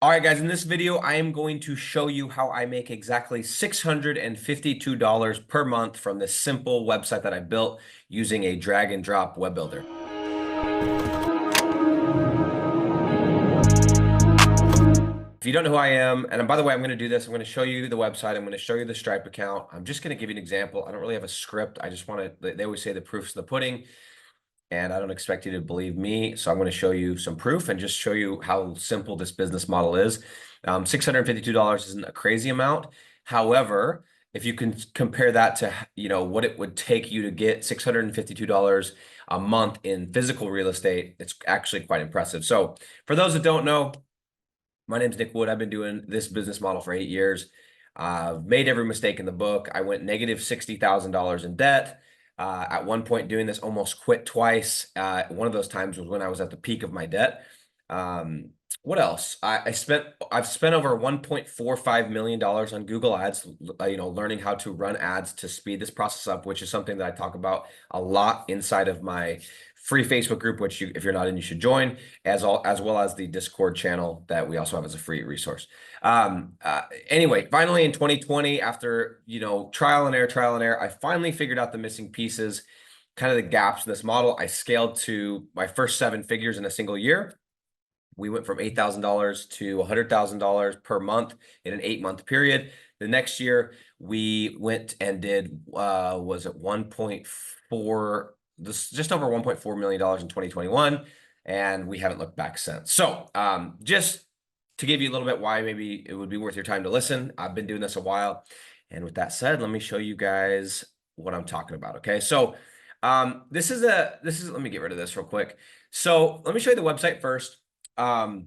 All right, guys, in this video, I am going to show you how I make exactly $652 per month from this simple website that I built using a drag and drop web builder. If you don't know who I am, and by the way, I'm going to do this. I'm going to show you the website. I'm going to show you the Stripe account. I'm just going to give you an example. I don't really have a script. I just want to, they always say the proof's in the pudding, and I don't expect you to believe me. So I'm going to show you some proof and just show you how simple this business model is. $652 isn't a crazy amount. However, if you can compare that to, what it would take you to get $652 a month in physical real estate, it's actually quite impressive. So for those that don't know, my name's Nick Wood. I've been doing this business model for 8 years. Made every mistake in the book. I went negative $60,000 in debt. At one point doing this, almost quit twice. One of those times was when I was at the peak of my debt. What else? I've spent over $1.45 million on Google Ads, learning how to run ads to speed this process up, which is something that I talk about a lot inside of my free Facebook group, which if you're not in, you should join, as well as the Discord channel that we also have as a free resource. Anyway, finally in 2020, after trial and error, I finally figured out the missing pieces, kind of the gaps in this model. I scaled to my first 7 figures in a single year. We went from $8,000 to $100,000 per month in an 8-month period. The next year, we went and did was it 1.4 this just over $1.4 million in 2021, and we haven't looked back since. So just to give you a little bit why maybe it would be worth your time to listen. I've been doing this a while, and with that said, let me show you guys what I'm talking about. Okay, so this is let me get rid of this real quick. So let me show you the website first. The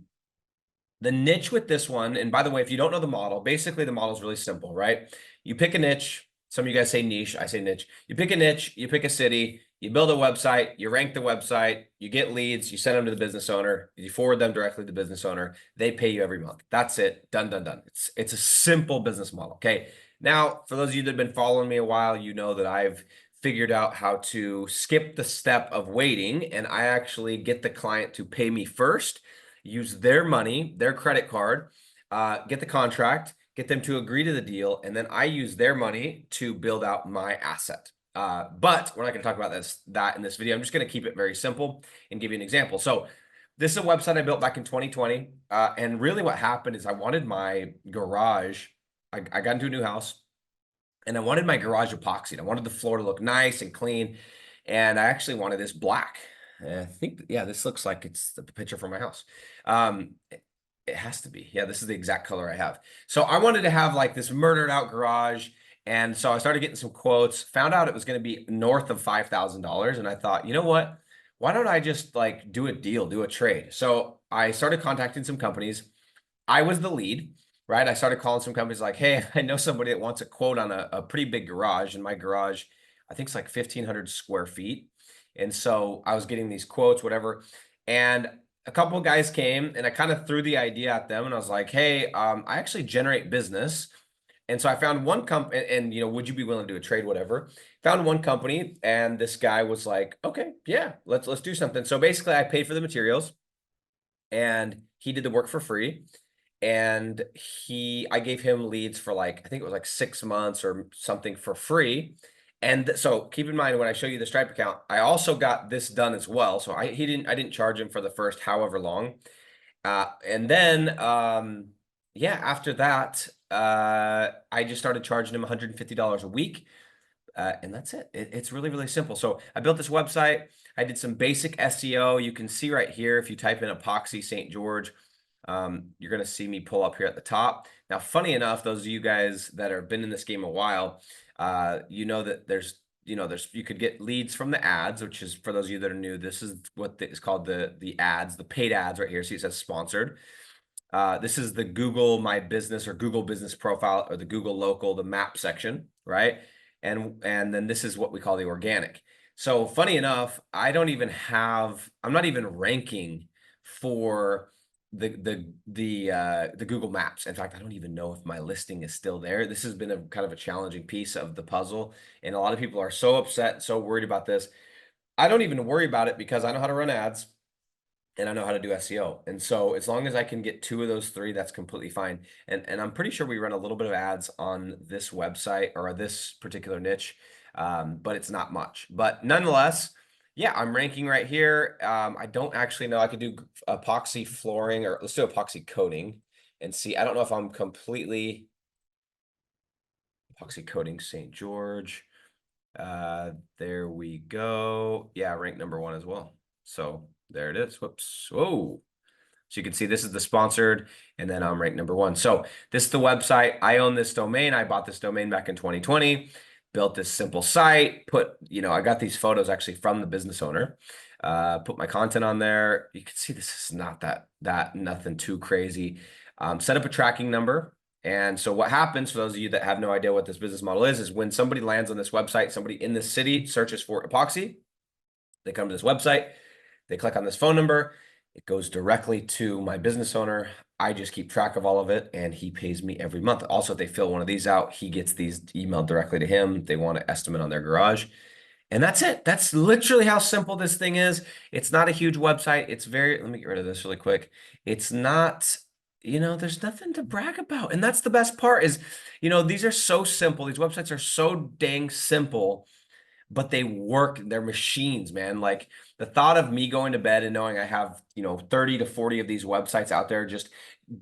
niche with this one, and by the way, if you don't know the model, basically the model is really simple, right? You pick a niche. Some of you guys say niche, I say niche. You pick a niche, you pick a city, you build a website, you rank the website, you get leads, you send them to the business owner, you forward them directly to the business owner. They pay you every month. That's it. Done, done, done. It's a simple business model. Okay. Now, for those of you that have been following me a while, you know that I've figured out how to skip the step of waiting, and I actually get the client to pay me first, use their money, their credit card, get the contract, get them to agree to the deal, and then I use their money to build out my asset. But we're not going to talk about that in this video. I'm just going to keep it very simple and give you an example. So this is a website I built back in 2020. And really what happened is I wanted my garage. I got into a new house, and I wanted my garage epoxied. I wanted the floor to look nice and clean. And I actually wanted this black. I think, yeah, this looks like it's the picture from my house. It has to be. Yeah, this is the exact color I have. So I wanted to have like this murdered out garage. And so I started getting some quotes, found out it was going to be north of $5,000. And I thought, you know what? Why don't I just like do a deal, do a trade? So I started contacting some companies. I was the lead, right? I started calling some companies like, hey, I know somebody that wants a quote on a pretty big garage. And my garage, I think it's like 1,500 square feet. And so I was getting these quotes, whatever. And a couple of guys came, and I kind of threw the idea at them, and I was like, hey, I actually generate business. And so I found one company, and would you be willing to do a trade, whatever? Found one company, and this guy was like, okay, yeah, let's do something. So basically I paid for the materials, and he did the work for free. And I gave him leads for like, I think it was like 6 months or something for free. And so keep in mind, when I show you the Stripe account, I also got this done as well. So I didn't charge him for the first however long. And then, yeah, after that, I just started charging him $150 a week. And that's it. It's really, really simple. So I built this website. I did some basic SEO. You can see right here, if you type in epoxy St. George, you're going to see me pull up here at the top. Now, funny enough, those of you guys that have been in this game a while, you know that you could get leads from the ads, which is, for those of you that are new, this is what is called the ads, the paid ads right here. See, it says sponsored. This is the Google My Business or Google Business Profile, or the Google Local, the map section, right? And then this is what we call the organic. So funny enough, I'm not even ranking for the Google Maps. In fact, I don't even know if my listing is still there. This has been a kind of a challenging piece of the puzzle, and a lot of people are so upset, so worried about this. I don't even worry about it because I know how to run ads. and I know how to do SEO. And so as long as I can get 2 of those 3, that's completely fine. And I'm pretty sure we run a little bit of ads on this website or this particular niche, but it's not much. But nonetheless, yeah, I'm ranking right here. I don't actually know. I could do epoxy flooring, or let's do epoxy coating and see. I don't know if I'm completely epoxy coating St. George. There we go. Yeah, rank number 1 as well. So there it is. Whoops. Whoa. So you can see this is the sponsored, and then I'm ranked number 1. So this is the website. I own this domain. I bought this domain back in 2020, built this simple site, I got these photos actually from the business owner, put my content on there. You can see this is not that nothing too crazy. Set up a tracking number. And so what happens, for those of you that have no idea what this business model is when somebody lands on this website, somebody in this city searches for epoxy, they come to this website, they click on this phone number, it goes directly to my business owner. I just keep track of all of it, and he pays me every month. Also, if they fill one of these out, he gets these emailed directly to him. They want an estimate on their garage. And that's it. That's literally how simple this thing is. It's not a huge website. Let me get rid of this really quick. It's not, there's nothing to brag about. And that's the best part is, these are so simple. These websites are so dang simple, but they work. They're machines, man. Like the thought of me going to bed and knowing I have, 30 to 40 of these websites out there just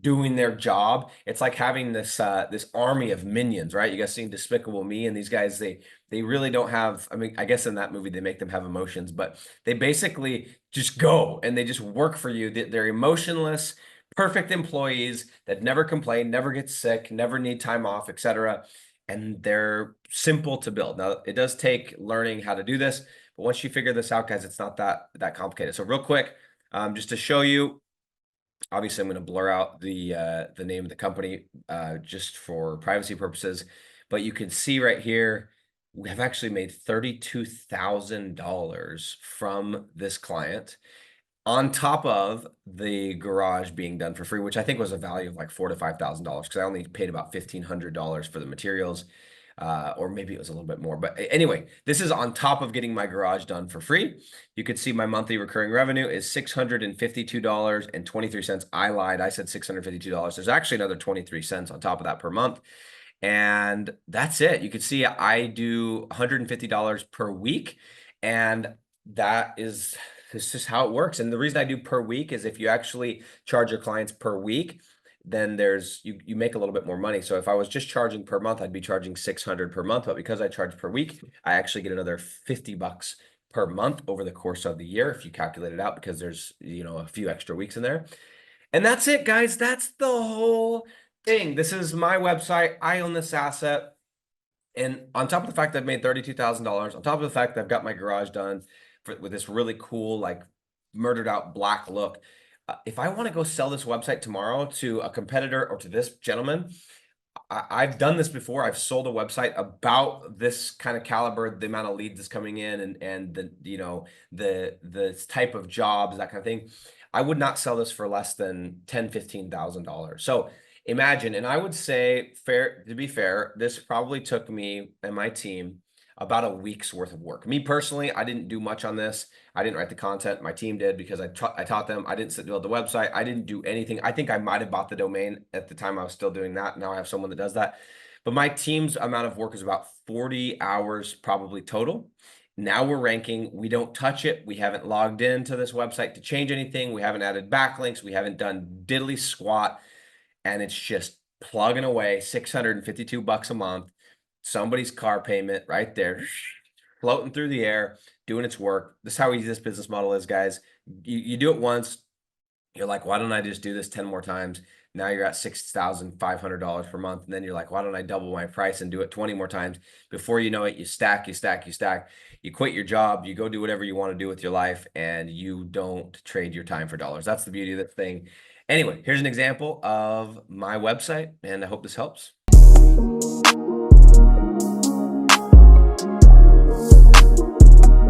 doing their job. It's like having this army of minions, right? You guys seen Despicable Me, and these guys, they really don't have, I mean, I guess in that movie they make them have emotions, but they basically just go and they just work for you. They're emotionless, perfect employees that never complain, never get sick, never need time off, etc. And they're simple to build. Now, it does take learning how to do this, but once you figure this out, guys, it's not that complicated. So real quick, just to show you, obviously I'm going to blur out the name of the company just for privacy purposes, but you can see right here, we have actually made $32,000 from this client on top of the garage being done for free, which I think was a value of like $4,000 to $5,000 because I only paid about $1,500 for the materials. Or maybe it was a little bit more. But anyway, this is on top of getting my garage done for free. You could see my monthly recurring revenue is $652.23. I lied. I said $652. There's actually another 23 cents on top of that per month. And that's it. You can see I do $150 per week. And this is how it works. And the reason I do per week is if you actually charge your clients per week, then you make a little bit more money. So if I was just charging per month, I'd be charging $600 per month. But because I charge per week, I actually get another $50 per month over the course of the year, if you calculate it out, because there's, a few extra weeks in there. And that's it, guys. That's the whole thing. This is my website. I own this asset. And on top of the fact that I've made $32,000, on top of the fact that I've got my garage done with this really cool, like murdered out black look, if I want to go sell this website tomorrow to a competitor or to this gentleman, I've done this before. I've sold a website about this kind of caliber, the amount of leads that's coming in, and the type of jobs, that kind of thing. I would not sell this for less than $10,000-$15,000. So imagine, and I would say, to be fair, this probably took me and my team about a week's worth of work. Me personally, I didn't do much on this. I didn't write the content. My team did because I taught them. I didn't sit build the website. I didn't do anything. I think I might have bought the domain at the time. I was still doing that. Now I have someone that does that. But my team's amount of work is about 40 hours probably total. Now we're ranking. We don't touch it. We haven't logged into this website to change anything. We haven't added backlinks. We haven't done diddly squat. And it's just plugging away, $652 a month. Somebody's car payment right there, floating through the air, doing its work. This is how easy this business model is, guys. You do it once, you're like, why don't I just do this 10 more times? Now you're at $6,500 per month. And then you're like, why don't I double my price and do it 20 more times? Before you know it, you stack. You quit your job, you go do whatever you want to do with your life, and you don't trade your time for dollars. That's the beauty of this thing. Anyway, here's an example of my website, and I hope this helps.